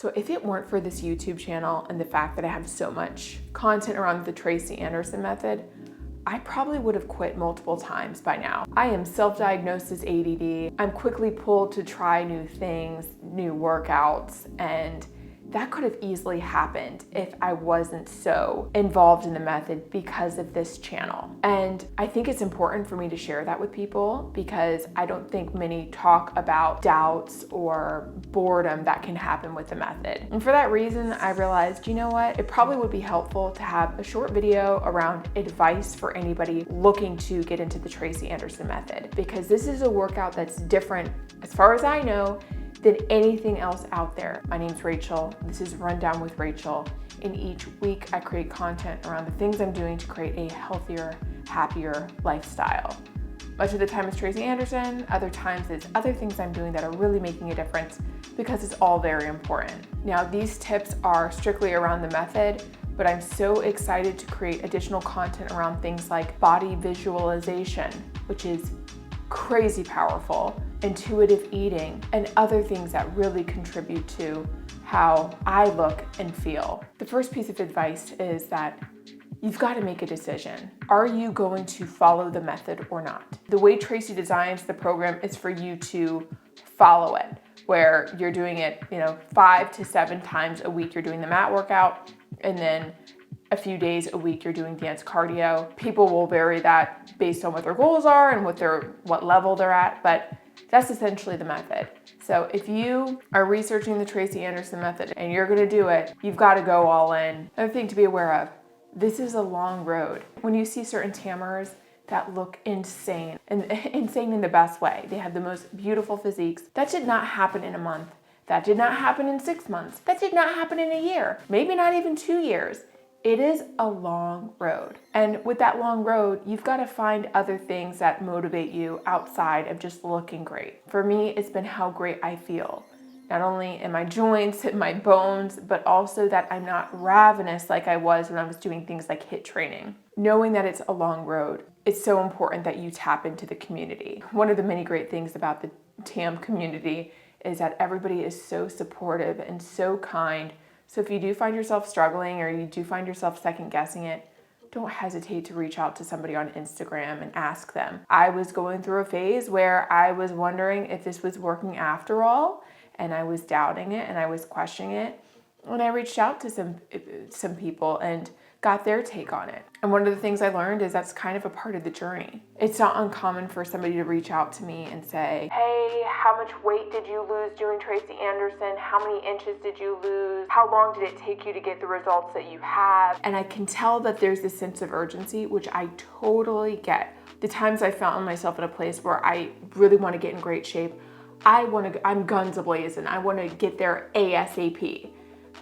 So if it weren't for this YouTube channel and the fact that I have so much content around the Tracy Anderson Method, I probably would have quit multiple times by now. I am self-diagnosed as ADD. I'm quickly pulled to try new things, new workouts, and that could have easily happened if I wasn't so involved in the method because of this channel. And I think it's important for me to share that with people because I don't think many talk about doubts or boredom that can happen with the method. And for that reason, I realized, you know what? It probably would be helpful to have a short video around advice for anybody looking to get into the Tracy Anderson Method, because this is a workout that's different, as far as I know, than anything else out there. My name's Rachel. This is Rundown with Rachel. And each week I create content around the things I'm doing to create a healthier, happier lifestyle. Much of the time it's Tracy Anderson, other times it's other things I'm doing that are really making a difference because it's all very important. Now, these tips are strictly around the method, but I'm so excited to create additional content around things like body visualization, which is crazy powerful, intuitive eating, and other things that really contribute to how I look and feel. The first piece of advice is that you've got to make a decision. Are you going to follow the method or not? The way Tracy designs the program is for you to follow it, where you're doing it, 5 to 7 times a week. You're doing the mat workout, and then a few days a week you're doing dance cardio. People will vary that based on what their goals are and what level they're at, but that's essentially the method. So if you are researching the Tracy Anderson Method and you're gonna do it, you've got to go all in. Another thing to be aware of, this is a long road. When you see certain tammers that look insane, and insane in the best way, they have the most beautiful physiques, that did not happen in a month. That did not happen in 6 months. That did not happen in a year, maybe not even 2 years. It is a long road. And with that long road, you've got to find other things that motivate you outside of just looking great. For me, it's been how great I feel. Not only in my joints, in my bones, but also that I'm not ravenous like I was when I was doing things like HIIT training. Knowing that it's a long road, it's so important that you tap into the community. One of the many great things about the TAM community is that everybody is so supportive and so kind. So if you do find yourself struggling or you do find yourself second guessing it, don't hesitate to reach out to somebody on Instagram and ask them. I was going through a phase where I was wondering if this was working after all, and I was doubting it and I was questioning it. And I reached out to some people and got their take on it. And one of the things I learned is that's kind of a part of the journey. It's not uncommon for somebody to reach out to me and say, hey, how much weight did you lose doing Tracy Anderson? How many inches did you lose? How long did it take you to get the results that you have? And I can tell that there's this sense of urgency, which I totally get. The times I found myself in a place where I really want to get in great shape, I'm guns a-blazing. I want to get there ASAP.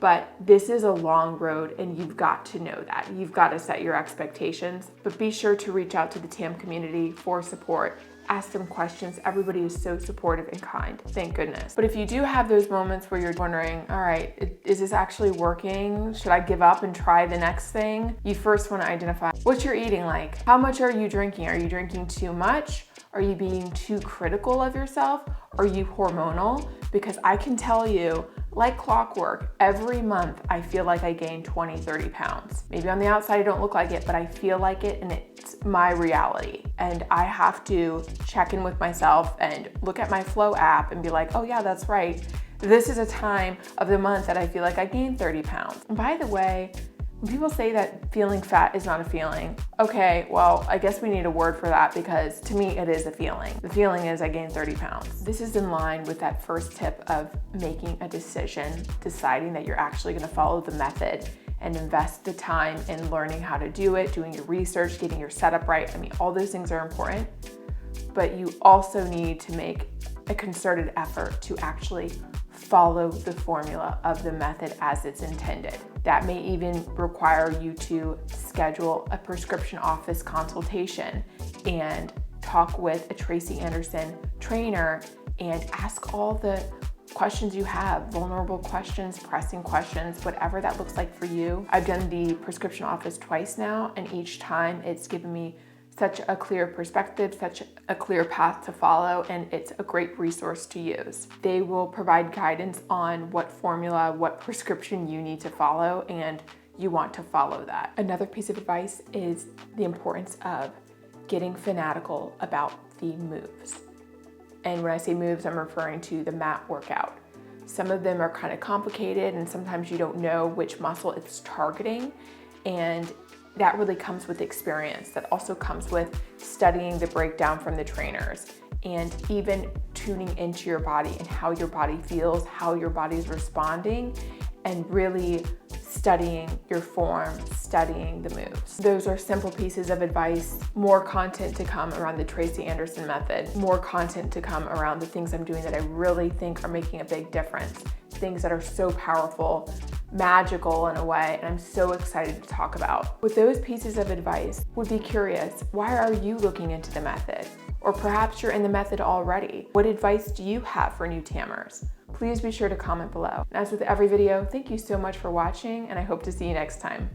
But this is a long road and you've got to know that. You've got to set your expectations, but be sure to reach out to the TAM community for support. Ask them questions. Everybody is so supportive and kind, thank goodness. But if you do have those moments where you're wondering, all right, is this actually working? Should I give up and try the next thing? You first want to identify what you're eating like. How much are you drinking? Are you drinking too much? Are you being too critical of yourself? Are you hormonal? Because I can tell you, like clockwork, every month I feel like I gain 20, 30 pounds. Maybe on the outside I don't look like it, but I feel like it and it's my reality. And I have to check in with myself and look at my Flow app and be like, oh yeah, that's right. This is a time of the month that I feel like I gained 30 pounds. And by the way, when people say that feeling fat is not a feeling, okay, well, I guess we need a word for that because to me it is a feeling. The feeling is I gained 30 pounds. This is in line with that first tip of making a decision, deciding that you're actually gonna follow the method and invest the time in learning how to do it, doing your research, getting your setup right. I mean, all those things are important, but you also need to make a concerted effort to actually follow the formula of the method as it's intended. That may even require you to schedule a prescription office consultation and talk with a Tracy Anderson trainer and ask all the questions you have, vulnerable questions, pressing questions, whatever that looks like for you. I've done the prescription office twice now, and each time it's given me such a clear perspective, such a clear path to follow, and it's a great resource to use. They will provide guidance on what formula, what prescription you need to follow, and you want to follow that. Another piece of advice is the importance of getting fanatical about the moves. And when I say moves, I'm referring to the mat workout. Some of them are kind of complicated, and sometimes you don't know which muscle it's targeting, and that really comes with experience. That also comes with studying the breakdown from the trainers and even tuning into your body and how your body feels, how your body is responding, and really studying your form, studying the moves. Those are simple pieces of advice. More content to come around the Tracy Anderson Method. More content to come around the things I'm doing that I really think are making a big difference. Things that are so powerful, magical in a way, and I'm so excited to talk about. With those pieces of advice, would be curious, why are you looking into the method? Or perhaps you're in the method already. What advice do you have for new tammers? Please be sure to comment below. And as with every video, thank you so much for watching, and I hope to see you next time.